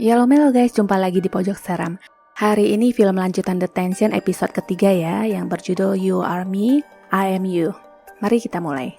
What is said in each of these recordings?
Yellow guys, jumpa lagi di Pojok Seram. Hari ini film lanjutan Detention episode ketiga ya, yang berjudul You Are Me, I Am You. Mari kita mulai.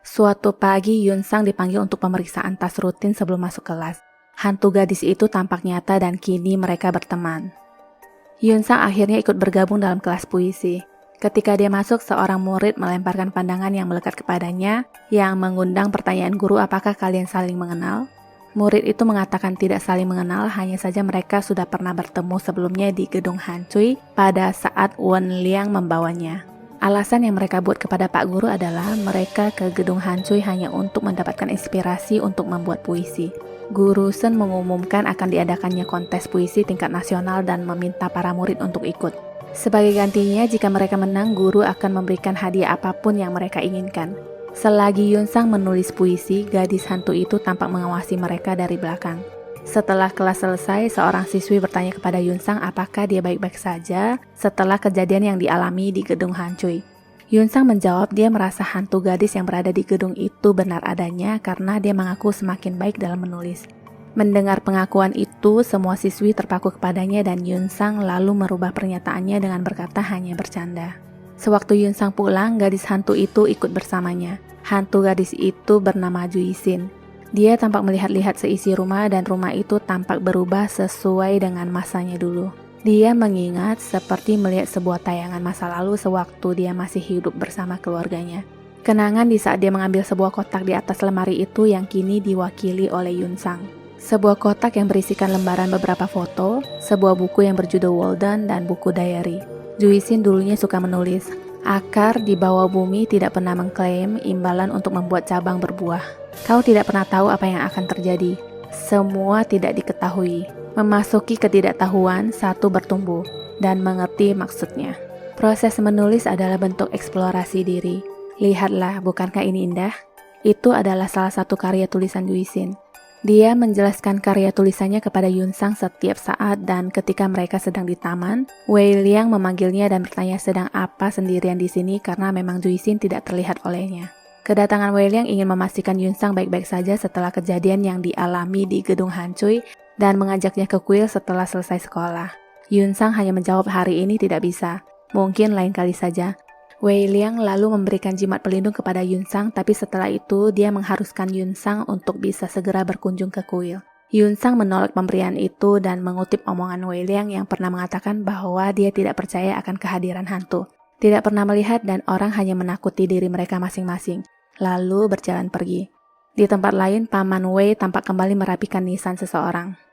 Suatu pagi, Yun Sang dipanggil untuk pemeriksaan tas rutin sebelum masuk kelas. Hantu gadis itu tampak nyata dan kini mereka berteman. Yun Sang akhirnya ikut bergabung dalam kelas puisi. Ketika dia masuk, seorang murid melemparkan pandangan yang melekat kepadanya yang mengundang pertanyaan guru, apakah kalian saling mengenal? Murid itu mengatakan tidak saling mengenal, hanya saja mereka sudah pernah bertemu sebelumnya di gedung Hancui pada saat Wen Liang membawanya. Alasan yang mereka buat kepada Pak Guru adalah mereka ke gedung Hancui hanya untuk mendapatkan inspirasi untuk membuat puisi. Guru Sen mengumumkan akan diadakannya kontes puisi tingkat nasional dan meminta para murid untuk ikut. Sebagai gantinya, jika mereka menang, guru akan memberikan hadiah apapun yang mereka inginkan. Selagi Yun Sang menulis puisi, gadis hantu itu tampak mengawasi mereka dari belakang. Setelah kelas selesai, seorang siswi bertanya kepada Yun Sang apakah dia baik-baik saja setelah kejadian yang dialami di gedung Hancui. Yun Sang menjawab dia merasa hantu gadis yang berada di gedung itu benar adanya karena dia mengaku semakin baik dalam menulis. Mendengar pengakuan itu, semua siswi terpaku kepadanya dan Yun Sang lalu merubah pernyataannya dengan berkata hanya bercanda. Sewaktu Yun Sang pulang, gadis hantu itu ikut bersamanya. Hantu gadis itu bernama Juisin. Dia tampak melihat-lihat seisi rumah dan rumah itu tampak berubah sesuai dengan masanya dulu. Dia mengingat seperti melihat sebuah tayangan masa lalu sewaktu dia masih hidup bersama keluarganya. Kenangan di saat dia mengambil sebuah kotak di atas lemari itu yang kini diwakili oleh Yun Sang. Sebuah kotak yang berisikan lembaran beberapa foto, sebuah buku yang berjudul Walden, dan buku diary. Juisin dulunya suka menulis. Akar di bawah bumi tidak pernah mengklaim imbalan untuk membuat cabang berbuah. Kau tidak pernah tahu apa yang akan terjadi. Semua tidak diketahui. Memasuki ketidaktahuan, satu bertumbuh dan mengerti maksudnya. Proses menulis adalah bentuk eksplorasi diri. Lihatlah, bukankah ini indah? Itu adalah salah satu karya tulisan Juisin. Dia menjelaskan karya tulisannya kepada Yun Sang setiap saat dan ketika mereka sedang di taman, Wei Liang memanggilnya dan bertanya sedang apa sendirian di sini karena memang Juisin tidak terlihat olehnya. Kedatangan Wei Liang ingin memastikan Yun Sang baik-baik saja setelah kejadian yang dialami di gedung Hancui dan mengajaknya ke kuil setelah selesai sekolah. Yun Sang hanya menjawab hari ini tidak bisa, mungkin lain kali saja. Wei Liang lalu memberikan jimat pelindung kepada Yun Sang, tapi setelah itu dia mengharuskan Yun Sang untuk bisa segera berkunjung ke kuil. Yun Sang menolak pemberian itu dan mengutip omongan Wei Liang yang pernah mengatakan bahwa dia tidak percaya akan kehadiran hantu. Tidak pernah melihat dan orang hanya menakuti diri mereka masing-masing, lalu berjalan pergi. Di tempat lain, Paman Wei tampak kembali merapikan nisan seseorang.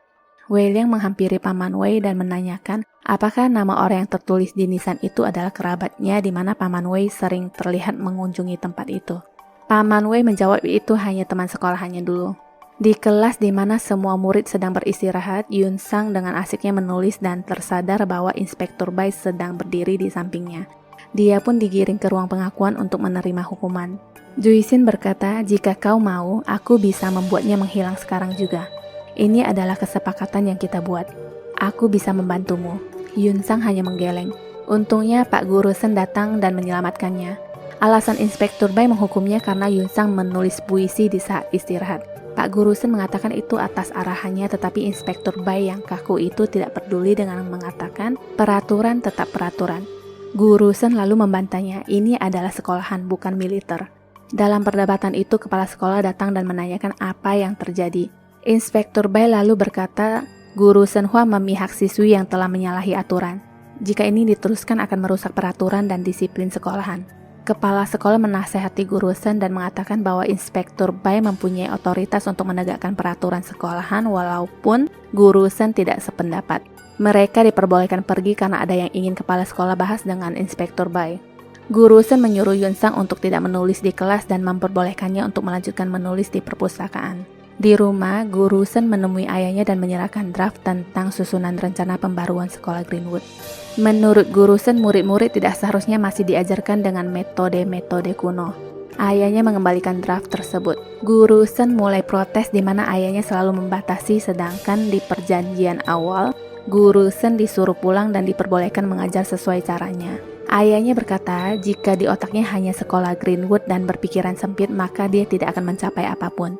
Wei Liang menghampiri Paman Wei dan menanyakan apakah nama orang yang tertulis di nisan itu adalah kerabatnya di mana Paman Wei sering terlihat mengunjungi tempat itu. Paman Wei menjawab itu hanya teman sekolahannya dulu. Di kelas di mana semua murid sedang beristirahat, Yun Sang dengan asiknya menulis dan tersadar bahwa Inspektur Bai sedang berdiri di sampingnya. Dia pun digiring ke ruang pengakuan untuk menerima hukuman. Juisin berkata, jika kau mau, aku bisa membuatnya menghilang sekarang juga. Ini adalah kesepakatan yang kita buat. Aku bisa membantumu. Yun Sang hanya menggeleng. Untungnya Pak Guru Sen datang dan menyelamatkannya. Alasan Inspektur Bai menghukumnya karena Yun Sang menulis puisi di saat istirahat. Pak Guru Sen mengatakan itu atas arahannya, tetapi Inspektur Bai yang kaku itu tidak peduli dengan mengatakan peraturan tetap peraturan. Guru Sen lalu membantahnya, ini adalah sekolahan bukan militer. Dalam perdebatan itu, kepala sekolah datang dan menanyakan apa yang terjadi. Inspektur Bai lalu berkata, Guru Sen Hua memihak siswi yang telah menyalahi aturan. Jika ini diteruskan akan merusak peraturan dan disiplin sekolahan. Kepala sekolah menasehati Guru Sen dan mengatakan bahwa Inspektur Bai mempunyai otoritas untuk menegakkan peraturan sekolahan walaupun Guru Sen tidak sependapat. Mereka diperbolehkan pergi karena ada yang ingin kepala sekolah bahas dengan Inspektur Bai. Guru Sen menyuruh Yun Sang untuk tidak menulis di kelas dan memperbolehkannya untuk melanjutkan menulis di perpustakaan. Di rumah, Guru Sen menemui ayahnya dan menyerahkan draft tentang susunan rencana pembaruan sekolah Greenwood. Menurut Guru Sen, murid-murid tidak seharusnya masih diajarkan dengan metode-metode kuno. Ayahnya mengembalikan draft tersebut. Guru Sen mulai protes di mana ayahnya selalu membatasi, sedangkan di perjanjian awal, Guru Sen disuruh pulang dan diperbolehkan mengajar sesuai caranya. Ayahnya berkata jika di otaknya hanya sekolah Greenwood dan berpikiran sempit maka dia tidak akan mencapai apapun.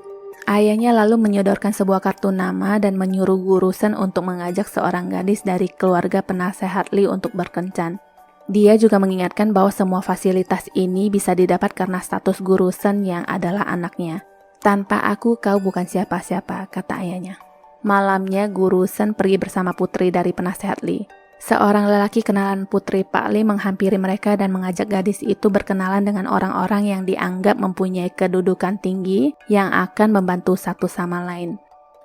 Ayahnya lalu menyodorkan sebuah kartu nama dan menyuruh guru Sen untuk mengajak seorang gadis dari keluarga penasehat Lee untuk berkencan. Dia juga mengingatkan bahwa semua fasilitas ini bisa didapat karena status guru Sen yang adalah anaknya. Tanpa aku kau bukan siapa-siapa, kata ayahnya. Malamnya guru Sen pergi bersama putri dari penasehat Lee. Seorang lelaki kenalan putri Pak Lee menghampiri mereka dan mengajak gadis itu berkenalan dengan orang-orang yang dianggap mempunyai kedudukan tinggi yang akan membantu satu sama lain.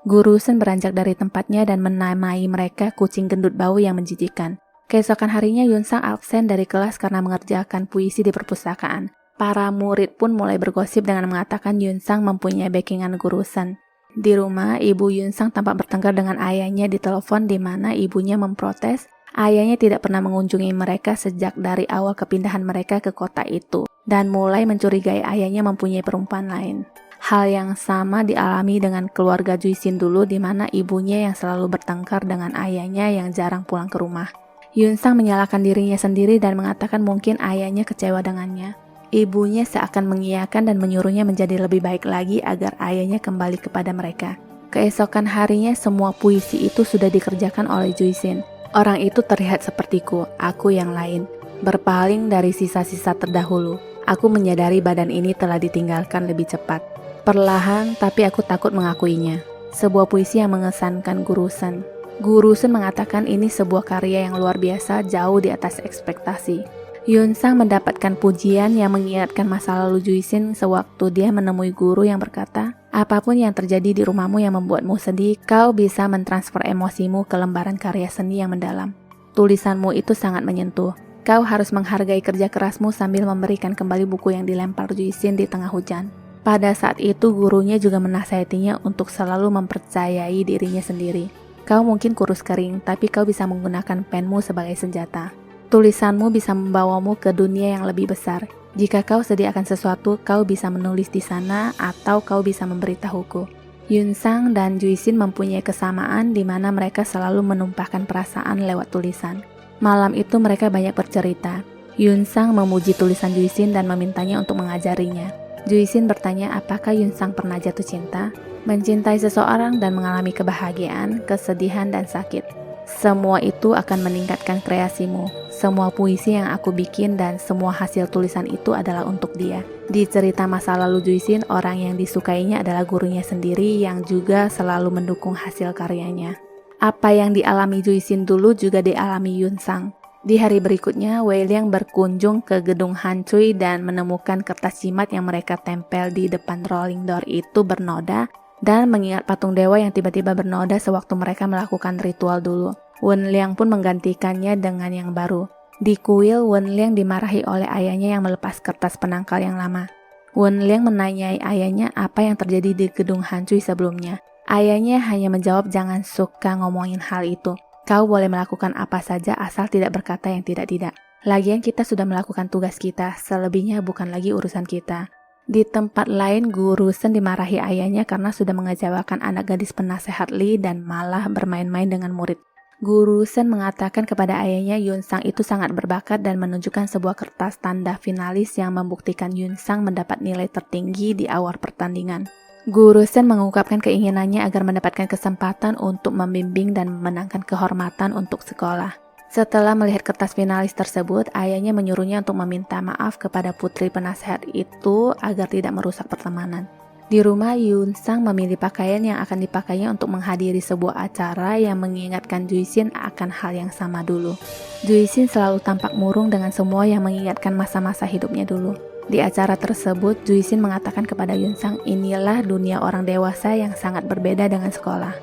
Guru Sen beranjak dari tempatnya dan menamai mereka kucing gendut bau yang menjijikkan. Keesokan harinya Yun Sang absen dari kelas karena mengerjakan puisi di perpustakaan. Para murid pun mulai bergosip dengan mengatakan Yun Sang mempunyai backingan guru Sen. Di rumah, ibu Yun Sang tampak bertengkar dengan ayahnya di telepon di mana ibunya memprotes ayahnya tidak pernah mengunjungi mereka sejak dari awal kepindahan mereka ke kota itu dan mulai mencurigai ayahnya mempunyai perempuan lain. Hal yang sama dialami dengan keluarga Juisin dulu di mana ibunya yang selalu bertengkar dengan ayahnya yang jarang pulang ke rumah. Yun Sang menyalahkan dirinya sendiri dan mengatakan mungkin ayahnya kecewa dengannya. Ibunya seakan mengiyakan dan menyuruhnya menjadi lebih baik lagi agar ayahnya kembali kepada mereka. Keesokan harinya semua puisi itu sudah dikerjakan oleh Juisin. Orang itu terlihat sepertiku, aku yang lain, berpaling dari sisa-sisa terdahulu. Aku menyadari badan ini telah ditinggalkan lebih cepat. Perlahan, tapi aku takut mengakuinya. Sebuah puisi yang mengesankan Guru Sen. Guru Sen mengatakan ini sebuah karya yang luar biasa, jauh di atas ekspektasi. Yun Sang mendapatkan pujian yang mengingatkan masa lalu Juisin sewaktu dia menemui guru yang berkata, apapun yang terjadi di rumahmu yang membuatmu sedih, kau bisa mentransfer emosimu ke lembaran karya seni yang mendalam. Tulisanmu itu sangat menyentuh. Kau harus menghargai kerja kerasmu sambil memberikan kembali buku yang dilempar Juisin di tengah hujan. Pada saat itu gurunya juga menasihatinya untuk selalu mempercayai dirinya sendiri. Kau mungkin kurus kering, tapi kau bisa menggunakan penmu sebagai senjata. Tulisanmu bisa membawamu ke dunia yang lebih besar. Jika kau sediakan sesuatu, kau bisa menulis di sana atau kau bisa memberitahuku. Yun Sang dan Juisin mempunyai kesamaan di mana mereka selalu menumpahkan perasaan lewat tulisan. Malam itu mereka banyak bercerita. Yun Sang memuji tulisan Juisin dan memintanya untuk mengajarinya. Juisin bertanya apakah Yun Sang pernah jatuh cinta, mencintai seseorang dan mengalami kebahagiaan, kesedihan dan sakit. Semua itu akan meningkatkan kreasimu. Semua puisi yang aku bikin dan semua hasil tulisan itu adalah untuk dia. Di cerita masa lalu Juisin, orang yang disukainya adalah gurunya sendiri yang juga selalu mendukung hasil karyanya. Apa yang dialami Juisin dulu juga dialami Yun Sang. Di hari berikutnya, Wei Liang berkunjung ke gedung Han Cui dan menemukan kertas jimat yang mereka tempel di depan rolling door itu bernoda dan mengingat patung dewa yang tiba-tiba bernoda sewaktu mereka melakukan ritual dulu. Wen Liang pun menggantikannya dengan yang baru. Di kuil, Wen Liang dimarahi oleh ayahnya yang melepas kertas penangkal yang lama. Wen Liang menanyai ayahnya apa yang terjadi di gedung Han Cui sebelumnya. Ayahnya hanya menjawab jangan suka ngomongin hal itu. Kau boleh melakukan apa saja asal tidak berkata yang tidak-tidak. Lagian kita sudah melakukan tugas kita, selebihnya bukan lagi urusan kita. Di tempat lain, Guru Sen dimarahi ayahnya karena sudah mengecewakan anak gadis penasehat Lee dan malah bermain-main dengan murid. Guru Sen mengatakan kepada ayahnya Yun Sang itu sangat berbakat dan menunjukkan sebuah kertas tanda finalis yang membuktikan Yun Sang mendapat nilai tertinggi di awal pertandingan. Guru Sen mengungkapkan keinginannya agar mendapatkan kesempatan untuk membimbing dan memenangkan kehormatan untuk sekolah. Setelah melihat kertas finalis tersebut, ayahnya menyuruhnya untuk meminta maaf kepada putri penasehat itu agar tidak merusak pertemanan. Di rumah, Yun Sang memilih pakaian yang akan dipakainya untuk menghadiri sebuah acara yang mengingatkan Juisin akan hal yang sama dulu. Juisin selalu tampak murung dengan semua yang mengingatkan masa-masa hidupnya dulu. Di acara tersebut, Juisin mengatakan kepada Yun Sang, inilah dunia orang dewasa yang sangat berbeda dengan sekolah.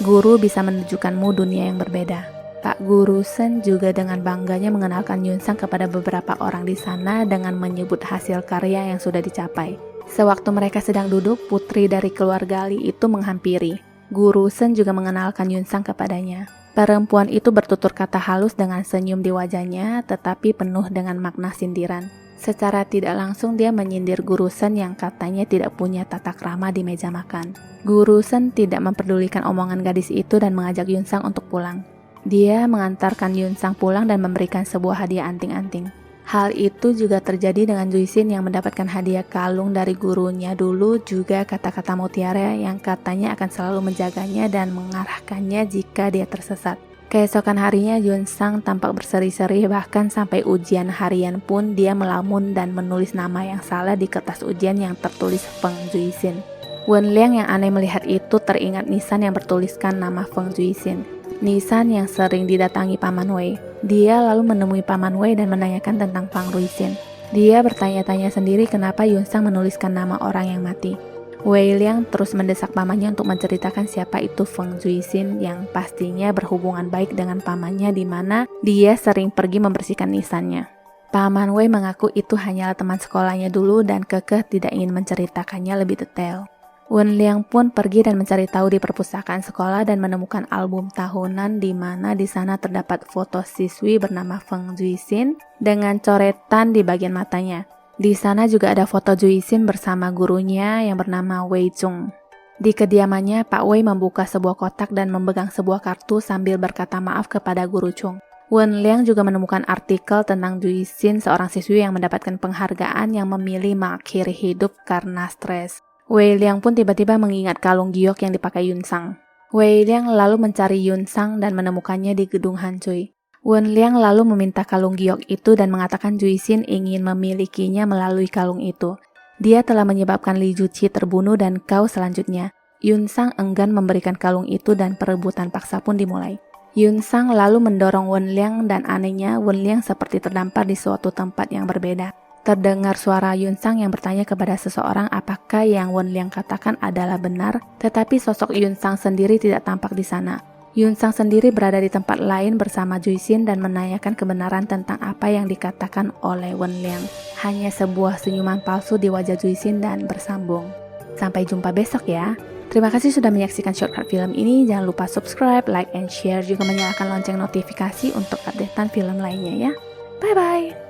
Guru bisa menunjukkanmu dunia yang berbeda. Pak Guru Sen juga dengan bangganya mengenalkan Yun Sang kepada beberapa orang di sana dengan menyebut hasil karya yang sudah dicapai. Sewaktu mereka sedang duduk, putri dari keluarga Lee itu menghampiri. Guru Sen juga mengenalkan Yun Sang kepadanya. Perempuan itu bertutur kata halus dengan senyum di wajahnya, tetapi penuh dengan makna sindiran. Secara tidak langsung dia menyindir Guru Sen yang katanya tidak punya tata krama di meja makan. Guru Sen tidak memperdulikan omongan gadis itu dan mengajak Yun Sang untuk pulang. Dia mengantarkan Yun Sang pulang dan memberikan sebuah hadiah anting-anting. Hal itu juga terjadi dengan Juisin yang mendapatkan hadiah kalung dari gurunya dulu, juga kata-kata mutiara yang katanya akan selalu menjaganya dan mengarahkannya jika dia tersesat. Keesokan harinya Yunsang tampak berseri-seri, bahkan sampai ujian harian pun dia melamun dan menulis nama yang salah di kertas ujian yang tertulis Feng Juisin. Wenliang yang aneh melihat itu teringat nisan yang bertuliskan nama Feng Juisin. Nisan yang sering didatangi Paman Wei. Dia lalu menemui Paman Wei dan menanyakan tentang Feng Juisin. Dia bertanya-tanya sendiri kenapa Yunsang menuliskan nama orang yang mati. Wei Liang terus mendesak pamannya untuk menceritakan siapa itu Feng Juisin yang pastinya berhubungan baik dengan pamannya, di mana dia sering pergi membersihkan nisannya. Paman Wei mengaku itu hanyalah teman sekolahnya dulu dan kekeh tidak ingin menceritakannya lebih detail. Wen Liang pun pergi dan mencari tahu di perpustakaan sekolah dan menemukan album tahunan, di mana di sana terdapat foto siswi bernama Feng Juisin dengan coretan di bagian matanya. Di sana juga ada foto Juisin bersama gurunya yang bernama Wei Chung. Di kediamannya, Pak Wei membuka sebuah kotak dan memegang sebuah kartu sambil berkata maaf kepada guru Chung. Wen Liang juga menemukan artikel tentang Juisin, seorang siswi yang mendapatkan penghargaan yang memilih mengakhiri hidup karena stres. Wei Liang pun tiba-tiba mengingat kalung giok yang dipakai Yunsang. Wei Liang lalu mencari Yunsang dan menemukannya di gedung Han Cui. Wen Liang lalu meminta kalung giok itu dan mengatakan Juisin ingin memilikinya melalui kalung itu. Dia telah menyebabkan Li Juqi terbunuh dan kau selanjutnya. Yunsang enggan memberikan kalung itu dan perebutan paksa pun dimulai. Yunsang lalu mendorong Wen Liang dan anehnya Wen Liang seperti terdampar di suatu tempat yang berbeda. Terdengar suara Yunsang yang bertanya kepada seseorang apakah yang Wen Liang katakan adalah benar, tetapi sosok Yunsang sendiri tidak tampak di sana. Yunsang sendiri berada di tempat lain bersama Juisin dan menanyakan kebenaran tentang apa yang dikatakan oleh Wen Liang. Hanya sebuah senyuman palsu di wajah Juisin dan bersambung. Sampai jumpa besok ya. Terima kasih sudah menyaksikan shortcut film ini. Jangan lupa subscribe, like, and share, juga menyalakan lonceng notifikasi untuk updatean film lainnya ya. Bye-bye.